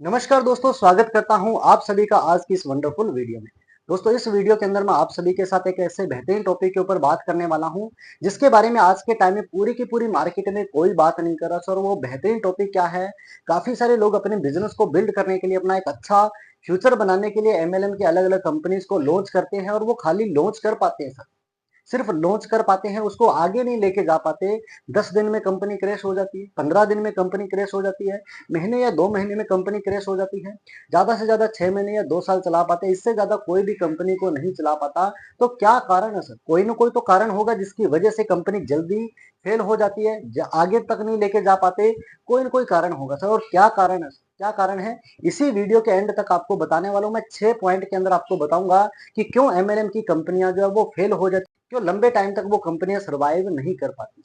नमस्कार दोस्तों, स्वागत करता हूं आप सभी का आज की इस वंडरफुल वीडियो में। दोस्तों, इस वीडियो के अंदर मैं आप सभी के साथ एक ऐसे बेहतरीन टॉपिक के ऊपर बात करने वाला हूं जिसके बारे में आज के टाइम में पूरी की पूरी मार्केट में कोई बात नहीं कर रहा सर। वो बेहतरीन टॉपिक क्या है? काफी सारे लोग अपने बिजनेस को बिल्ड करने के लिए, अपना एक अच्छा फ्यूचर बनाने के लिए एमएलएम की अलग अलग कंपनीज को लॉन्च करते हैं और वो खाली लॉन्च कर पाते हैं सर, सिर्फ लॉन्च कर पाते हैं, उसको आगे नहीं लेके जा पाते। 10 दिन में कंपनी क्रैश हो जाती है, 15 दिन में कंपनी क्रैश हो जाती है, महीने या 2 महीने में कंपनी क्रैश हो जाती है, ज्यादा से ज्यादा 6 महीने या 2 साल चला पाते हैं, इससे ज्यादा कोई भी कंपनी को नहीं चला पाता। तो क्या कारण है सर? कोई ना कोई तो कारण होगा जिसकी वजह से कंपनी जल्दी फेल हो जाती है, आगे तक नहीं लेके जा पाते। कोई ना कोई कारण होगा सर, और क्या कारण है? क्या कारण है? इसी वीडियो के एंड तक आपको बताने वाला हूं मैं। 6 पॉइंट के अंदर आपको बताऊंगा कि क्यों एमएलएम की कंपनियां जो है वो फेल हो जाती, क्यों लंबे टाइम तक वो कंपनियां सर्वाइव नहीं कर पाती।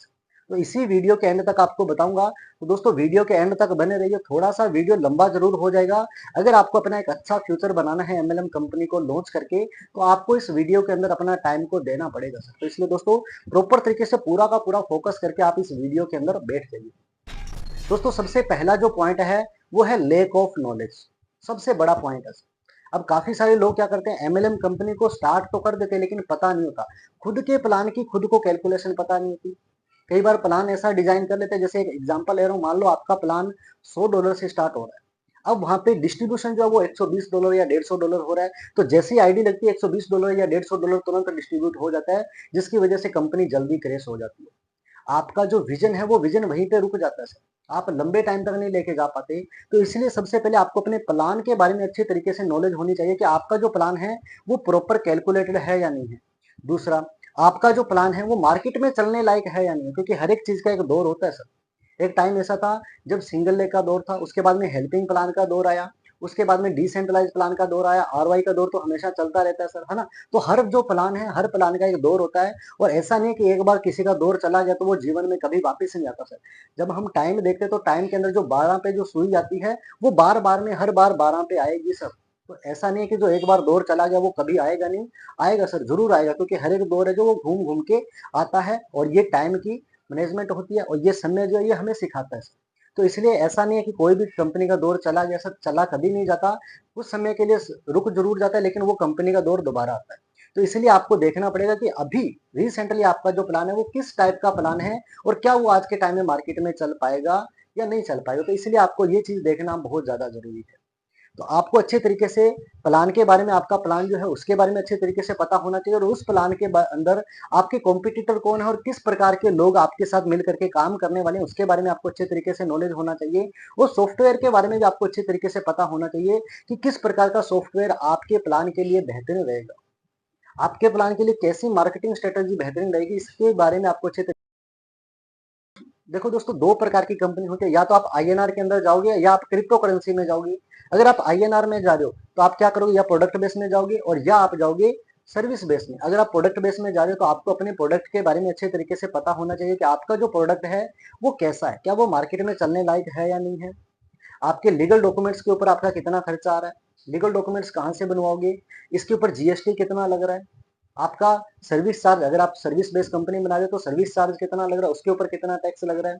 तो इसी वीडियो के एंड तक आपको बताऊंगा। तो दोस्तों, वीडियो के एंड तक बने रहिए। थोड़ा सा वीडियो लंबा जरूर हो जाएगा। अगर आपको अपना एक अच्छा फ्यूचर बनाना है एमएलएम कंपनी को लॉन्च करके, तो आपको इस वीडियो के अंदर अपना टाइम को देना पड़ेगा सर। तो इसलिए दोस्तों, प्रॉपर तरीके से पूरा का पूरा फोकस करके आप इस वीडियो के अंदर बैठ जाइए। दोस्तों, सबसे पहला जो पॉइंट है वो है लेक ऑफ नॉलेज। सबसे बड़ा पॉइंट है। अब काफी सारे लोग क्या करते हैं, एमएलएम कंपनी को स्टार्ट तो कर देते हैं लेकिन पता नहीं होता, खुद के प्लान की खुद को कैलकुलेशन पता नहीं होती। कई बार प्लान ऐसा डिजाइन कर लेते हैं, जैसे एक एग्जांपल ले रहा हूँ, मान लो आपका प्लान $100 से स्टार्ट हो रहा है। अब वहां पे डिस्ट्रीब्यूशन जो है वो $120 या $150 हो रहा है। तो जैसी आईडी लगती है $120 या $150 तुरंत डिस्ट्रीब्यूट हो जाता है, जिसकी वजह से कंपनी जल्दी क्रेश हो जाती है। आपका जो विजन है वो विजन वहीं पे रुक जाता है सर, आप लंबे टाइम तक नहीं लेके जा पाते। तो इसलिए सबसे पहले आपको अपने प्लान के बारे में अच्छे तरीके से नॉलेज होनी चाहिए कि आपका जो प्लान है वो प्रॉपर कैलकुलेटेड है या नहीं है। दूसरा, आपका जो प्लान है वो मार्केट में चलने लायक है या नहीं है, क्योंकि हर एक चीज का एक दौर होता है सर। एक टाइम ऐसा था जब सिंगल लेग का दौर था, उसके बाद में हेल्पिंग प्लान का दौर आया, उसके बाद में डिसेंट्रलाइज प्लान का दौर आया, आरवाई का दौर तो हमेशा चलता रहता है सर, है ना। तो हर जो प्लान है, हर प्लान का एक दौर होता है। और ऐसा नहीं कि एक बार किसी का दौर चला गया तो वो जीवन में कभी वापस नहीं आता सर। जब हम टाइम देखते हैं तो टाइम के अंदर जो 12 पे जो सुई जाती है वो बार बार में हर बार 12 पे आएगी सर। तो ऐसा नहीं है कि जो एक बार दौर चला गया वो कभी आएगा नहीं। आएगा सर, जरूर आएगा, क्योंकि हर एक दौर है जो वो घूम घूम के आता है, और ये टाइम की मैनेजमेंट होती है, और ये समय जो है ये हमें सिखाता है। तो इसलिए ऐसा नहीं है कि कोई भी कंपनी का दौर चला गया सर, चला कभी नहीं जाता। कुछ समय के लिए रुक जरूर जाता है, लेकिन वो कंपनी का दौर दोबारा आता है। तो इसलिए आपको देखना पड़ेगा कि अभी रिसेंटली आपका जो प्लान है वो किस टाइप का प्लान है, और क्या वो आज के टाइम में मार्केट में चल पाएगा या नहीं चल पाएगा। तो इसलिए आपको ये चीज देखना बहुत ज्यादा जरूरी है। तो आपको अच्छे तरीके से प्लान के बारे में, आपका प्लान जो है उसके बारे में अच्छे तरीके से पता होना चाहिए, और उस प्लान के अंदर आपके कॉम्पिटिटर कौन है और किस प्रकार के लोग आपके साथ मिल करके काम करने वाले हैं उसके बारे में आपको अच्छे तरीके से नॉलेज होना चाहिए। और सॉफ्टवेयर के बारे में भी आपको अच्छे तरीके से पता होना चाहिए कि किस प्रकार का सॉफ्टवेयर आपके प्लान के लिए बेहतरीन रहेगा, आपके प्लान के लिए कैसी मार्केटिंग स्ट्रेटेजी बेहतरीन रहेगी, इसके बारे में आपको अच्छे। देखो दोस्तों, दो प्रकार की कंपनी होती है, या तो आप आईएनआर के अंदर जाओगे या आप क्रिप्टो करेंसी में जाओगे। अगर आप आईएनआर में जा रहे हो तो आप क्या करोगे, या प्रोडक्ट बेस में जाओगे और या आप जाओगे सर्विस बेस में। अगर आप प्रोडक्ट बेस में जा रहे हो तो आपको अपने प्रोडक्ट के बारे में अच्छे तरीके से पता होना चाहिए कि आपका जो प्रोडक्ट है वो कैसा है, क्या वो मार्केट में चलने लायक है या नहीं है। आपके लीगल डॉक्यूमेंट्स के ऊपर आपका कितना खर्चा आ रहा है, लीगल डॉक्यूमेंट्स कहाँ से बनवाओगे, इसके ऊपर जीएसटी कितना लग रहा है, आपका सर्विस चार्ज, अगर आप सर्विस बेस्ड कंपनी बना रहे हो तो सर्विस चार्ज कितना लग रहा है, उसके ऊपर कितना टैक्स लग रहा है।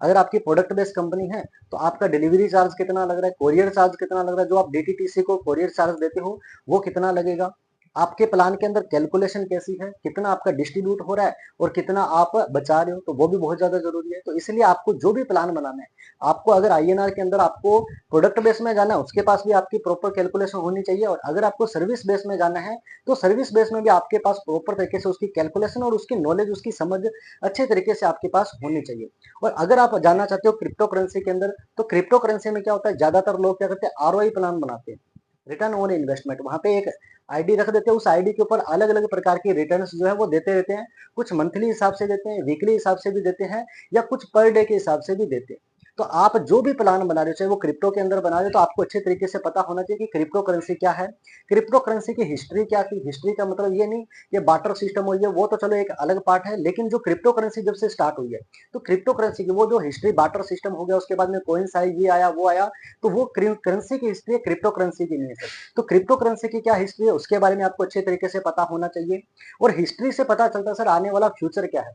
अगर आपकी प्रोडक्ट बेस्ड कंपनी है तो आपका डिलीवरी चार्ज कितना लग रहा है, कोरियर चार्ज कितना लग रहा है, जो आप डीटीटीसी को कोरियर चार्ज देते हो वो कितना लगेगा। आपके प्लान के अंदर कैलकुलेशन कैसी है, कितना आपका डिस्ट्रीब्यूट हो रहा है और कितना आप बचा रहे हो, तो वो भी बहुत ज्यादा जरूरी है। तो इसलिए आपको जो भी प्लान बनाना है, आपको अगर आईएनआर के अंदर आपको प्रोडक्ट बेस में जाना है उसके पास भी आपकी प्रॉपर कैलकुलेशन होनी चाहिए, और अगर आपको सर्विस बेस में जाना है तो सर्विस बेस में भी आपके पास प्रॉपर तरीके से उसकी कैलकुलेशन और उसकी नॉलेज, उसकी समझ अच्छे तरीके से आपके पास होनी चाहिए। और अगर आप जानना चाहते हो क्रिप्टो करेंसी के अंदर, तो क्रिप्टो करेंसी में क्या होता है, ज्यादातर लोग क्या करते हैं, आरओआई प्लान बनाते हैं, रिटर्न ऑन इन्वेस्टमेंट। वहां पे एक आईडी रख देते हैं, उस आईडी के ऊपर अलग अलग प्रकार की रिटर्न्स जो है वो देते रहते हैं। कुछ मंथली हिसाब से देते हैं, वीकली हिसाब से भी देते हैं, या कुछ पर डे के हिसाब से भी देते हैं। तो आप जो भी प्लान बना रहे हो, चाहे वो क्रिप्टो के अंदर बना रहे हो, तो आपको अच्छे तरीके से पता होना चाहिए कि क्रिप्टो करेंसी क्या है, क्रिप्टो करेंसी की हिस्ट्री क्या थी। हिस्ट्री का मतलब ये नहीं कि बाटर सिस्टम हो गया, वो तो चलो एक अलग पार्ट है, लेकिन जो क्रिप्टो करेंसी जब से स्टार्ट हुई है, तो क्रिप्टो करेंसी की वो जो हिस्ट्री, बाटर सिस्टम हो गया, उसके बाद में कॉइन्स आई, ये आया वो आया, तो वो करेंसी की हिस्ट्री है, क्रिप्टो करेंसी की नहीं है। तो क्रिप्टो करेंसी की क्या हिस्ट्री है उसके बारे में आपको अच्छे तरीके से पता होना चाहिए। और हिस्ट्री से पता चलता है सर आने वाला फ्यूचर क्या है।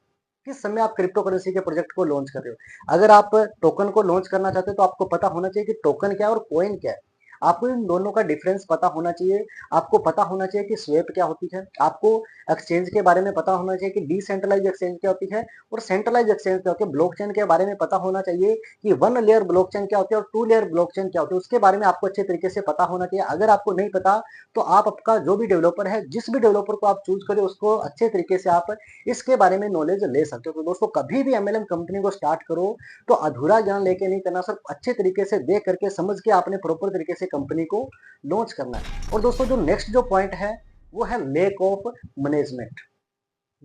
किस समय आप क्रिप्टो करेंसी के प्रोजेक्ट को लॉन्च कर रहे हो। अगर आप टोकन को लॉन्च करना चाहते हो तो आपको पता होना चाहिए कि टोकन क्या है और कॉइन क्या है। आपको इन दोनों का डिफरेंस पता होना चाहिए। आपको पता होना चाहिए कि स्वेप क्या होती है। आपको एक्सचेंज के बारे में पता होना चाहिए कि डिसेंट्रलाइज एक्सचेंज क्या होती है और सेंट्रलाइज एक्सचेंज क्या होती है। ब्लॉकचेन के बारे में पता होना चाहिए कि वन लेयर ब्लॉकचेन क्या होती है और टू लेयर ब्लॉकचेन क्या होती है। उसके बारे में आपको अच्छे तरीके से पता होना चाहिए। अगर आपको नहीं पता तो आप आपका जो भी डेवलपर है, जिस भी डेवलपर को आप चूज करें, उसको अच्छे तरीके से आप इसके बारे में नॉलेज ले सकते हो। तो दोस्तों कभी भी एमएलएम कंपनी को स्टार्ट करो तो अधूरा ज्ञान लेके नहीं करना, सिर्फ अच्छे तरीके से देख करके समझ के आपने प्रॉपर तरीके से कंपनी को लॉन्च करना है। और दोस्तों जो नेक्स्ट जो पॉइंट है वो है लेक ऑफ मैनेजमेंट।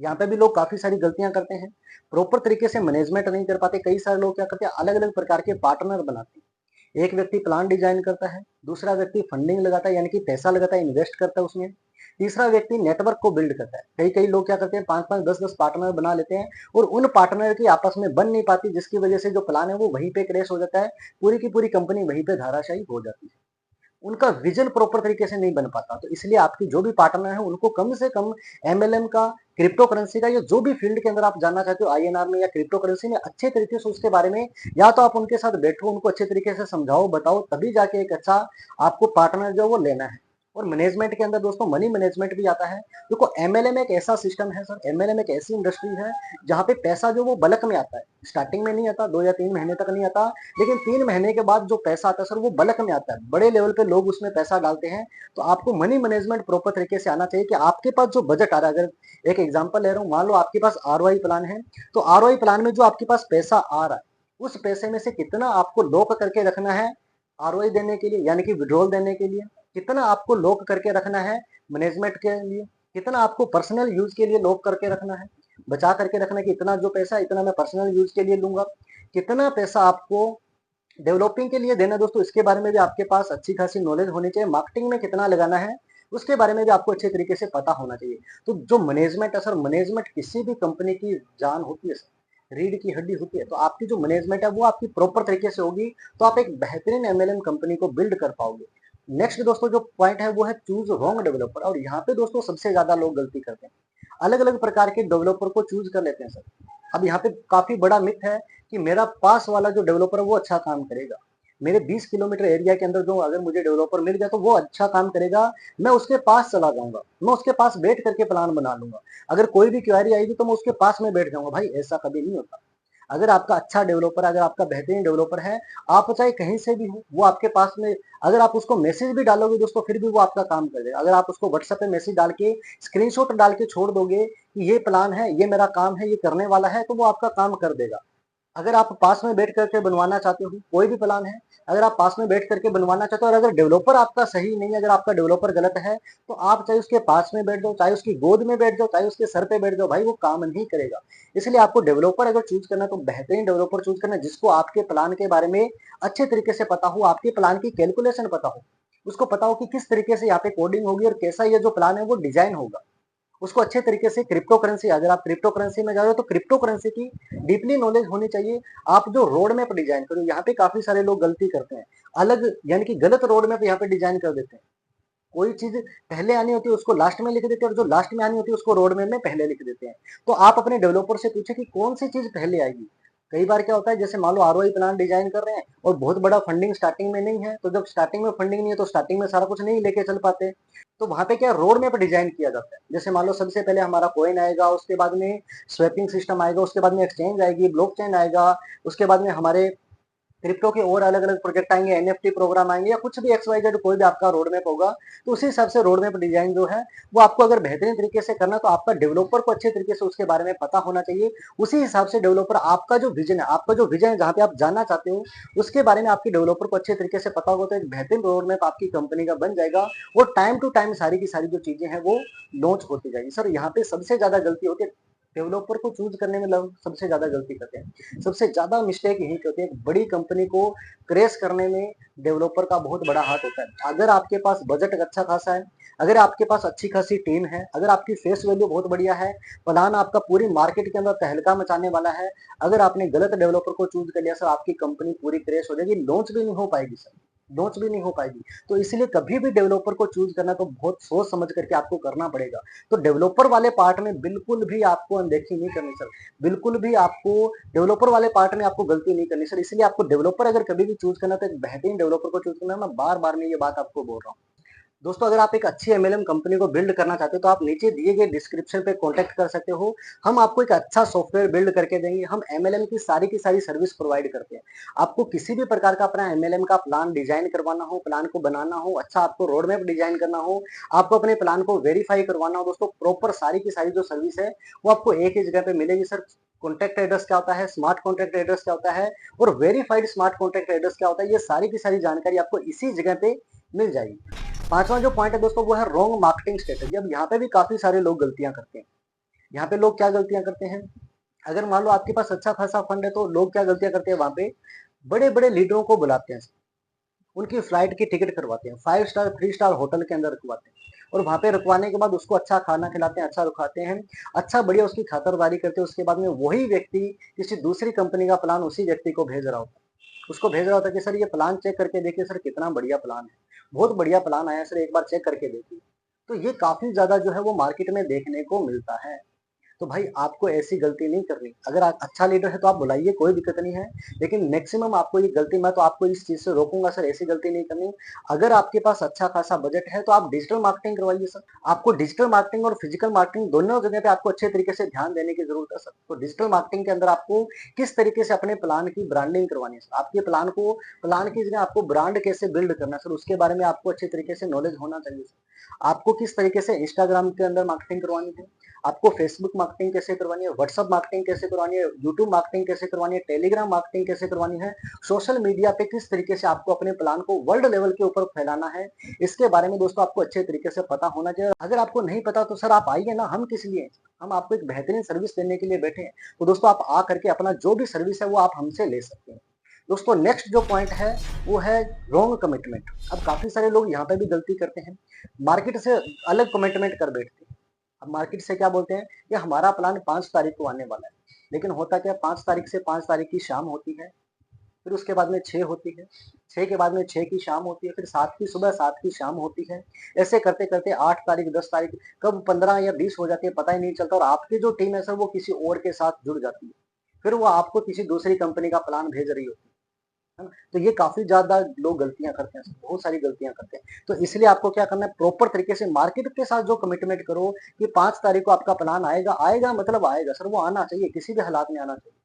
यहाँ पे भी लोग काफी सारी गलतियां करते हैं, प्रॉपर तरीके से मैनेजमेंट नहीं कर पाते। कई सारे लोग क्या करते हैं, अलग अलग प्रकार के पार्टनर बनाते हैं। एक व्यक्ति प्लान डिजाइन करता है, दूसरा व्यक्ति फंडिंग लगाता है यानी कि पैसा लगाता है, इन्वेस्ट करता है उसमें, तीसरा व्यक्ति नेटवर्क को बिल्ड करता है। कई कई लोग क्या करते हैं, 5-5 10-10 पार्टनर बना लेते हैं और उन पार्टनर की आपस में बन नहीं पाती, जिसकी वजह से जो प्लान है वो वहीं पे क्रैश हो जाता है, पूरी की पूरी कंपनी वहीं पे धाराशायी हो जाती है। उनका विजन प्रॉपर तरीके से नहीं बन पाता। तो इसलिए आपकी जो भी पार्टनर है उनको कम से कम एमएलएम का, क्रिप्टो करेंसी का, या जो भी फील्ड के अंदर आप जानना चाहते हो, आईएनआर में या क्रिप्टो करेंसी में, अच्छे तरीके से उसके बारे में या तो आप उनके साथ बैठो, उनको अच्छे तरीके से समझाओ बताओ, तभी जाके एक अच्छा आपको पार्टनर जो वो लेना है। और मैनेजमेंट के अंदर दोस्तों मनी मैनेजमेंट भी आता है। देखो एमएलएम एक ऐसा सिस्टम है सर, एमएलएम एक ऐसी इंडस्ट्री है जहाँ पे पैसा जो वो बल्क में आता है। स्टार्टिंग में नहीं आता, 2 या 3 महीने तक नहीं आता, लेकिन 3 महीने के बाद जो पैसा आता है सर वो बल्क में आता है, बड़े लेवल पे लोग उसमें पैसा डालते हैं। तो आपको मनी मैनेजमेंट प्रॉपर तरीके से आना चाहिए कि आपके पास जो बजट आ रहा है, अगर एक एग्जांपल ले रहा हूँ, मान लो आपके पास आरओआई प्लान है, तो आरओआई प्लान में जो आपके पास पैसा आ रहा है उस पैसे में से कितना आपको लॉक करके रखना है आरओआई देने के लिए, यानी कि विड्रॉल देने के लिए, कितना आपको लॉक करके रखना है मैनेजमेंट के लिए, कितना आपको पर्सनल यूज के लिए लॉक करके रखना है, बचा करके रखना है कि इतना जो पैसा इतना मैं पर्सनल यूज के लिए लूंगा, कितना पैसा आपको डेवलपिंग के लिए देना दोस्तों, इसके बारे में भी आपके पास अच्छी खासी नॉलेज होनी चाहिए। मार्केटिंग में कितना लगाना है उसके बारे में भी आपको अच्छे तरीके से पता होना चाहिए। तो जो मैनेजमेंट है सर, मैनेजमेंट किसी भी कंपनी की जान होती है सर, रीढ़ की हड्डी होती है। तो आपकी जो मैनेजमेंट है वो आपकी प्रॉपर तरीके से होगी तो आप एक बेहतरीन एमएलएम कंपनी को बिल्ड कर पाओगे। नेक्स्ट दोस्तों जो पॉइंट है वो है चूज रॉन्ग डेवलपर। और यहाँ पे दोस्तों सबसे ज्यादा लोग गलती करते हैं, अलग अलग प्रकार के डेवलपर को चूज कर लेते हैं सर। अब यहाँ पे काफी बड़ा मिथ है कि मेरा पास वाला जो डेवलपर है वो अच्छा काम करेगा, मेरे 20 किलोमीटर एरिया के अंदर जो अगर मुझे डेवलपर मिल गया तो वो अच्छा काम करेगा, मैं उसके पास चला जाऊंगा, मैं उसके पास बैठ करके प्लान बना लूंगा, अगर कोई भी क्वेरी आएगी तो मैं उसके पास में बैठ जाऊंगा। भाई ऐसा कभी नहीं होता। अगर आपका अच्छा डेवलपर, अगर आपका बेहतरीन डेवलपर है, आप चाहे कहीं से भी हो, वो आपके पास में, अगर आप उसको मैसेज भी डालोगे दोस्तों फिर भी वो आपका काम कर देगा। अगर आप उसको व्हाट्सएप पे मैसेज डाल के, स्क्रीनशॉट डाल के छोड़ दोगे कि ये प्लान है, ये मेरा काम है, ये करने वाला है, तो वो आपका काम कर देगा। अगर आप पास में बैठ करके बनवाना चाहते हो, कोई भी प्लान है, अगर आप पास में बैठ करके बनवाना चाहते हो और अगर डेवलपर आपका सही नहीं है, अगर आपका डेवलपर गलत है, तो आप चाहे उसके पास में बैठ जाओ, चाहे उसकी गोद में बैठ जाओ, चाहे उसके सर पे बैठ जाओ, भाई वो काम नहीं करेगा। इसलिए आपको डेवलपर अगर चूज करना है तो बेहतरीन डेवलपर चूज करना जिसको आपके प्लान के बारे में अच्छे तरीके से पता हो, आपके प्लान की कैलकुलेशन पता हो, उसको पता हो कि किस तरीके से यहाँ पे कोडिंग होगी और कैसा ये जो प्लान है वो डिजाइन होगा। उसको अच्छे तरीके से क्रिप्टो करेंसी, अगर आप क्रिप्टो करेंसी में जा रहे हो तो क्रिप्टो करेंसी की डीपली नॉलेज होनी चाहिए। आप जो रोड मैप डिजाइन करो, यहाँ पे काफी सारे लोग गलती करते हैं, अलग यानी कि गलत रोड मैप यहाँ पे डिजाइन कर देते हैं। कोई चीज पहले आनी होती है उसको लास्ट में लिख देते हैं और जो लास्ट में आनी होती है उसको रोड मैप में पहले लिख देते हैं। तो आप अपने डेवलपर से पूछे कि कौन सी चीज पहले आएगी। कई बार क्या होता है, जैसे मान लो आरओआई प्लान डिजाइन कर रहे हैं और बहुत बड़ा फंडिंग स्टार्टिंग में नहीं है, तो जब स्टार्टिंग में फंडिंग नहीं है तो स्टार्टिंग में सारा कुछ नहीं लेके चल पाते। तो वहां पे क्या रोड मैप डिजाइन किया जाता है, जैसे मान लो सबसे पहले हमारा कॉइन आएगा, उसके बाद में स्वैपिंग सिस्टम आएगा, उसके बाद में एक्सचेंज आएगी, ब्लॉकचेन आएगा, उसके बाद में हमारे क्रिप्टो के और अलग अलग प्रोजेक्ट आएंगे, एनएफटी प्रोग्राम आएंगे, या कुछ भी एक्स वाई जेड कोई भी आपका रोड मैप होगा। तो उसी हिसाब से रोड मैप डिजाइन जो है वो आपको अगर बेहतरीन तरीके से करना तो आपका डेवलपर को अच्छे तरीके से उसके बारे में पता होना चाहिए। उसी हिसाब से डेवलपर आपका जो विजन है, आपका जो विजन है जहाँ पे आप जानना चाहते हो उसके बारे में आपके डेवलपर को अच्छे तरीके से पता होगा, तो एक बेहतरीन रोड मैप आपकी कंपनी का बन जाएगा और टाइम टू टाइम सारी की सारी जो चीजें हैं वो लॉन्च होती जाएगी। सर यहाँ पे सबसे ज्यादा गलती होती है डेवलपर को चूज करने में, लोग सबसे ज्यादा गलती करते हैं, सबसे ज्यादा मिस्टेक यही होती है। एक बड़ी कंपनी को क्रेश करने में डेवलपर का बहुत बड़ा हाथ होता है। अगर आपके पास बजट अच्छा खासा है, अगर आपके पास अच्छी खासी टीम है, अगर आपकी फेस वैल्यू बहुत बढ़िया है, प्लान आपका पूरी मार्केट के अंदर तहलका मचाने वाला है, अगर आपने गलत डेवलपर को चूज कर लिया सर, आपकी कंपनी पूरी क्रेश हो जाएगी, लॉन्च भी नहीं हो पाएगी सर। लॉन्च भी नहीं हो पाएगी। तो इसीलिए कभी भी डेवलपर को चूज़ करना तो बहुत सोच समझ करके आपको करना पड़ेगा। तो डेवलपर वाले पार्ट में बिल्कुल भी आपको अनदेखी नहीं करनी सर। बिल्कुल भी आपको डेवलपर वाले पार्ट में आपको गलती नहीं करनी सर। इसलिए आपको डेवलपर अगर कभी भी चूज़ करना है तो एक बेहतरीन डेवलपर को चूज़ करना है। मैं बार-बार मैं ये बात आपको बोल रहा हूँ। दोस्तों अगर आप एक अच्छी एमएलएम कंपनी को बिल्ड करना चाहते हो तो आप नीचे दिए गए डिस्क्रिप्शन पे कॉन्टैक्ट कर सकते हो। हम आपको एक अच्छा सॉफ्टवेयर बिल्ड करके देंगे। हम एमएलएम की सारी सर्विस प्रोवाइड करते हैं। आपको किसी भी प्रकार का अपना एमएलएम का प्लान डिजाइन करवाना हो, प्लान को बनाना हो, अच्छा आपको रोड मैप डिजाइन करना हो, आपको अपने प्लान को वेरीफाई करवाना हो, दोस्तों प्रॉपर सारी की सारी जो सर्विस है वो आपको एक ही जगह पे मिलेगी सर। कॉन्टैक्ट एड्रेस क्या होता है, स्मार्ट कॉन्टैक्ट एड्रेस क्या होता है और वेरीफाइड स्मार्ट कॉन्टैक्ट एड्रेस क्या होता है, ये सारी की सारी जानकारी आपको इसी जगह पे मिल जाएगी। पांचवा जो पॉइंट है दोस्तों वो है रॉन्ग मार्केटिंग स्ट्रेटेजी। अब यहाँ पे भी काफी सारे लोग गलतियां करते हैं। यहाँ पे लोग क्या गलतियां करते हैं, अगर मान लो आपके पास अच्छा खासा फंड है तो लोग क्या गलतियां करते हैं, वहां पे बड़े बड़े लीडरों को बुलाते हैं, उनकी फ्लाइट की टिकट करवाते हैं, 5 स्टार 3 स्टार होटल के अंदर रखवाते हैं और वहां पे रखवाने के बाद उसको अच्छा खाना खिलाते हैं, अच्छा रुकाते हैं, अच्छा बढ़िया उसकी खातरदारी करते हैं। उसके बाद में वही व्यक्ति किसी दूसरी कंपनी का प्लान उसी व्यक्ति को भेज रहा होता है, उसको भेज रहा होता है कि सर ये प्लान चेक करके देखिए सर, कितना बढ़िया प्लान है, बहुत बढ़िया प्लान आया सर, एक बार चेक करके देखिए। तो ये काफी ज्यादा जो है वो मार्केट में देखने को मिलता है। तो भाई आपको ऐसी गलती नहीं करनी। अगर आप अच्छा लीडर है तो आप बुलाइए, कोई दिक्कत नहीं है, लेकिन मैक्सिमम आपको ये गलती, मैं तो आपको इस चीज से रोकूंगा सर, ऐसी गलती नहीं करनी। अगर आपके पास अच्छा खासा बजट है तो आप डिजिटल मार्केटिंग करवाइए सर। आपको डिजिटल मार्केटिंग और फिजिकल मार्केटिंग दोनों जगह पे आपको अच्छे तरीके से ध्यान देने की जरूरत है सर। तो डिजिटल मार्केटिंग के अंदर आपको किस तरीके से अपने प्लान की ब्रांडिंग करवानी है सर, आपके प्लान को, प्लान की जगह आपको ब्रांड कैसे बिल्ड करना है सर, उसके बारे में आपको अच्छे तरीके से नॉलेज होना चाहिए सर। आपको किस तरीके से इंस्टाग्राम के अंदर मार्केटिंग करवानी है, आपको फेसबुक मार्केटिंग कैसे करवानी है, व्हाट्सएप मार्केटिंग कैसे करवानी है, यूट्यूब मार्केटिंग कैसे करवानी है, टेलीग्राम मार्केटिंग कैसे करवानी है, सोशल मीडिया पे किस तरीके से आपको अपने प्लान को वर्ल्ड लेवल के ऊपर फैलाना है, इसके बारे में दोस्तों आपको अच्छे तरीके से पता होना चाहिए। अगर आपको नहीं पता तो सर आप आइए ना, हम किस लिए, हम आपको एक बेहतरीन सर्विस देने के लिए बैठे हैं। तो दोस्तों आप आ करके अपना जो भी सर्विस है वो आप हमसे ले सकते हैं। दोस्तों नेक्स्ट जो पॉइंट है वो है रॉन्ग कमिटमेंट। अब काफी सारे लोग यहाँ पे भी गलती करते हैं, मार्केट से अलग कमिटमेंट कर बैठते हैं। अब मार्केट से क्या बोलते हैं कि हमारा प्लान 5 तारीख को आने वाला है, लेकिन होता क्या है, 5 तारीख से 5 तारीख की शाम होती है, फिर उसके बाद में 6 होती है, 6 के बाद में 6 की शाम होती है, फिर 7 की सुबह, 7 की शाम होती है। ऐसे करते करते 8 तारीख, 10 तारीख, कब 15 या 20 हो जाती है पता ही नहीं चलता और आपकी जो टीम है सर वो किसी और के साथ जुड़ जाती है, फिर वो आपको किसी दूसरी कंपनी का प्लान भेज रही होती है ना। तो ये काफी ज्यादा लोग गलतियां करते हैं, बहुत सारी गलतियां करते हैं। तो इसलिए आपको क्या करना है, प्रॉपर तरीके से मार्केट के साथ जो कमिटमेंट करो कि 5 तारीख को आपका प्लान आएगा, आएगा मतलब आएगा सर, वो आना चाहिए, किसी भी हालात में आना चाहिए,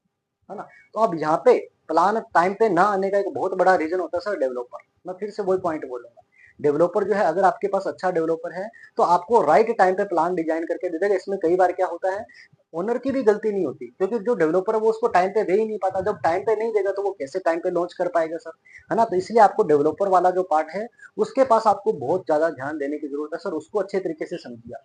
है ना। तो अब यहाँ पे प्लान टाइम पे ना आने का एक बहुत बड़ा रीजन होता है सर डेवलपर। मैं फिर से वही पॉइंट बोलूंगा, डेवलपर जो है, अगर आपके पास अच्छा डेवलपर है तो आपको राइट टाइम पे प्लान डिजाइन करके दे देगा। इसमें कई बार क्या होता है, ओनर की भी गलती नहीं होती, क्योंकि जो डेवलपर है वो उसको टाइम पे दे ही नहीं पाता। जब टाइम पे नहीं देगा तो वो कैसे टाइम पे लॉन्च कर पाएगा सर, है ना। तो इसलिए आपको डेवलपर वाला जो पार्ट है उसके पास आपको बहुत ज्यादा ध्यान देने की जरूरत है सर, उसको अच्छे तरीके से समझिए।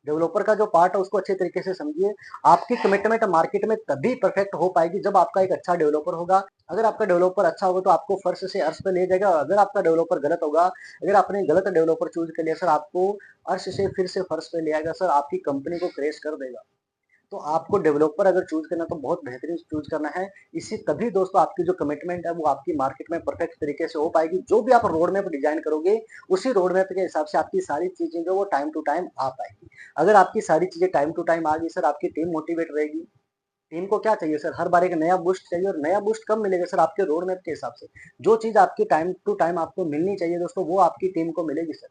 डेवलपर का जो पार्ट है उसको अच्छे तरीके से समझिए। आपकी कमिटमेंट मार्केट में तभी परफेक्ट हो पाएगी जब आपका एक अच्छा डेवलपर होगा। अगर आपका डेवलपर अच्छा होगा तो आपको फर्श से अर्श पे ले जाएगा, अगर आपका डेवलपर गलत होगा, अगर आपने गलत डेवलपर चूज कर लिया सर, आपको अर्श से फिर से फर्श पे ले आएगा सर, आपकी कंपनी को क्रैश कर देगा। तो आपको डेवलपर अगर चूज करना तो बहुत बेहतरीन चूज करना है। इसी तभी दोस्तों आपकी जो कमिटमेंट है वो आपकी मार्केट में परफेक्ट तरीके से हो पाएगी। जो भी आप रोड मैप डिजाइन करोगे उसी रोड मैप के हिसाब से आपकी सारी चीजें जो वो टाइम टू टाइम आ पाएगी। अगर आपकी सारी चीजें टाइम टू टाइम आ गई सर, आपकी टीम मोटिवेट रहेगी। टीम को क्या चाहिए सर, हर बार एक नया बूस्ट चाहिए, और नया बूस्ट कब मिलेगा सर, आपके रोड मैप के हिसाब से। जो चीज आपकी टाइम टू टाइम आपको मिलनी चाहिए दोस्तों वो आपकी टीम को मिलेगी सर।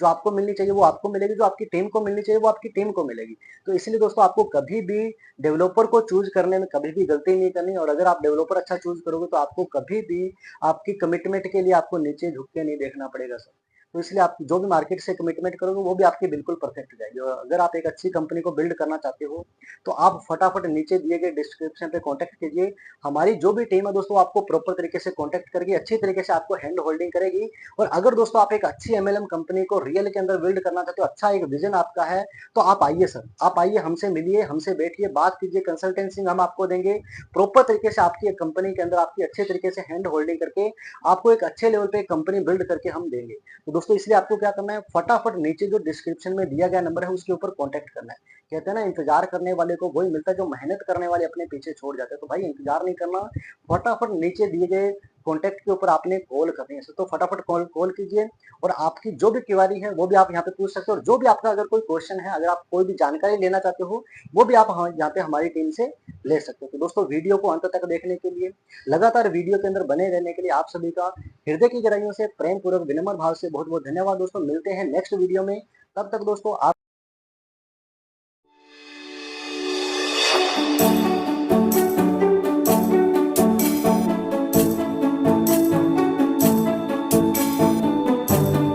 जो आपको मिलनी चाहिए वो आपको मिलेगी, जो आपकी टीम को मिलनी चाहिए वो आपकी टीम को मिलेगी। तो इसलिए दोस्तों आपको कभी भी डेवलपर को चूज करने में कभी भी गलती नहीं करनी, और अगर आप डेवलपर अच्छा चूज करोगे तो आपको कभी भी आपकी कमिटमेंट के लिए आपको नीचे झुक के नहीं देखना पड़ेगा सर। तो इसलिए आप जो भी मार्केट से कमिटमेंट करोगे वो भी आपकी बिल्कुल परफेक्ट जाएगी। और अगर आप एक अच्छी कंपनी को बिल्ड करना चाहते हो तो आप फटाफट नीचे दिए गए डिस्क्रिप्शन पे कॉन्टेक्ट कीजिए। हमारी जो भी टीम है दोस्तों आपको प्रॉपर तरीके से कॉन्टेक्ट करके अच्छी तरीके से आपको हैंड होल्डिंग करेगी। और अगर दोस्तों आप एक अच्छी एमएलएम कंपनी को रियल के अंदर बिल्ड करना चाहते हो, अच्छा एक विजन आपका है, तो आप आइए सर, आप आइए, हमसे मिलिए, हमसे बैठिए, बात कीजिए, कंसल्टेंसी हम आपको देंगे। प्रॉपर तरीके से आपकी एक कंपनी के अंदर आपकी अच्छे तरीके से हैंड होल्डिंग करके आपको एक अच्छे लेवल पे कंपनी बिल्ड करके हम देंगे। तो दोस्तों इसलिए आपको क्या करना है, फटाफट नीचे जो डिस्क्रिप्शन में दिया गया नंबर है उसके ऊपर कॉन्टेक्ट करना है। कहते हैं ना, इंतजार करने वाले को वही मिलता है जो मेहनत करने वाले अपने पीछे छोड़ जाते हैं। तो भाई इंतजार नहीं करना, फटाफट नीचे दिए गए कॉन्टैक्ट के ऊपर आपने कॉल करनी है, तो फटाफट कॉल कीजिए और आपकी जो भी क्वेरी है वो भी आप यहाँ पे पूछ सकते हो, और जो भी आपका अगर कोई क्वेश्चन है, अगर आप कोई भी जानकारी लेना चाहते हो, वो भी आप यहाँ पे हमारी टीम से ले सकते हो। तो दोस्तों वीडियो को अंत तक देखने के लिए, लगातार वीडियो के अंदर बने रहने के लिए आप सभी का हृदय की गहराइयों से प्रेम पूर्वक विनम्र भाव से बहुत बहुत धन्यवाद। दोस्तों मिलते हैं नेक्स्ट वीडियो में, तब तक दोस्तों आप